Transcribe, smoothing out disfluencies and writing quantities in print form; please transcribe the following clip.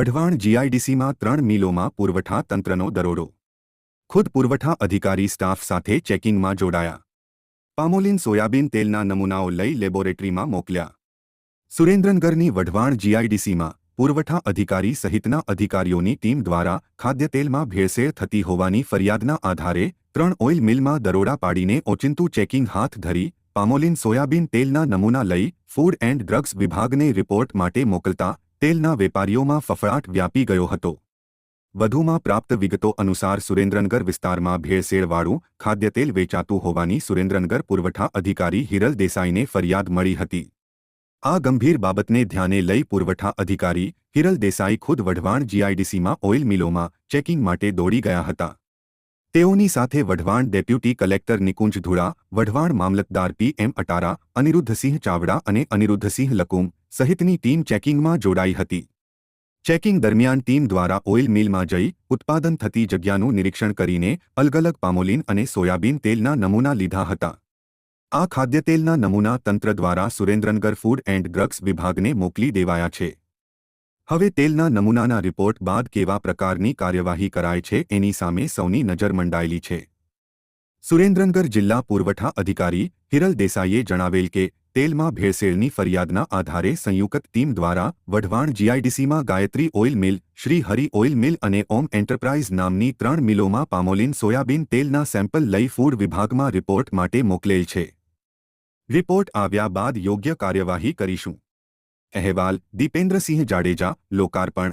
વઢવાણ જીઆઈડીસીમાં 3 મિલોમાં પુરવઠા તંત્રનો દરોડો. ખુદ પુરવઠા અધિકારી સ્ટાફ સાથે ચેકિંગમાં જોડાયા. પામોલીન સોયાબીન તેલના નમૂનાઓ લઈ લેબોરેટરીમાં મોકલ્યા. સુરેન્દ્રનગરની વઢવાણ જીઆઈડીસીમાં પુરવઠા અધિકારી સહિતના અધિકારીઓની ટીમ દ્વારા ખાદ્યતેલમાં ભેળસેળ થતી હોવાની ફરિયાદના આધારે 3 ઓઇલ મિલમાં દરોડા પાડીને ઓચિંતું ચેકિંગ હાથ ધરી પામોલીન સોયાબીન તેલના નમૂના લઈ ફૂડ એન્ડ ડ્રગ્સ વિભાગને રિપોર્ટ માટે મોકલતા તેલના વેપારીઓમાં ફફડાટ વ્યાપી ગયો હતો. વધુમાં પ્રાપ્ત વિગતો અનુસાર સુરેન્દ્રનગર વિસ્તારમાં ભેળસેળવાળું ખાદ્યતેલ વેચાતું હોવાની સુરેન્દ્રનગર પુરવઠા અધિકારી હિરલ દેસાઈને ફરિયાદ મળી હતી. આ ગંભીર બાબતને ધ્યાને લઈ પુરવઠા અધિકારી હિરલ દેસાઈ ખુદ વઢવાણ જીઆઈડીસીમાં ઓઇલ મિલોમાં ચેકિંગ માટે દોડી ગયા હતા. તેઓની સાથે વઢવાણ ડેપ્યુટી કલેક્ટર નિકુંજ ધુડા, વઢવાણ મામલતદાર પી.એમ. અટારા, અનિરુદ્ધસિંહ ચાવડા અને અનિરુદ્ધસિંહ લકુમ સહિતની ટીમ ચેકિંગમાં જોડાઈ હતી. ચેકિંગ દરમિયાન ટીમ દ્વારા ઓઇલ મિલમાં જઈ ઉત્પાદન થતી જગ્યાનું નિરીક્ષણ કરીને અલગ અલગ પામોલીન અને સોયાબીન તેલના નમૂના લીધા હતા. આ ખાદ્યતેલના નમૂના તંત્ર દ્વારા સુરેન્દ્રનગર ફૂડ એન્ડ ડ્રગ્સ વિભાગને મોકલી દેવાયા છે. હવે તેલના નમૂનાના રિપોર્ટ બાદ કેવા પ્રકારની કાર્યવાહી કરાય છે એની સામે સૌની નજર મંડાયેલી છે. સુરેન્દ્રનગર જિલ્લા પુરવઠા અધિકારી હિરલ દેસાઈએ જણાવેલ કે તેલમાં ભેળસેળની ફરિયાદના આધારે સંયુક્ત ટીમ દ્વારા વઢવાણ જીઆઈડીસીમાં Gayatri oil mill, Shri Hari oil mill અને ઓમ એન્ટરપ્રાઇઝ નામની 3 મિલોમાં પામોલીન સોયાબીન તેલના સેમ્પલ લઈ ફૂડ વિભાગમાં રિપોર્ટ માટે મોકલેલ છે. રિપોર્ટ આવ્યા બાદ યોગ્ય કાર્યવાહી કરીશું. અહેવાલ દીપેન્દ્રસિંહ જાડેજા, લોકાર્પણ.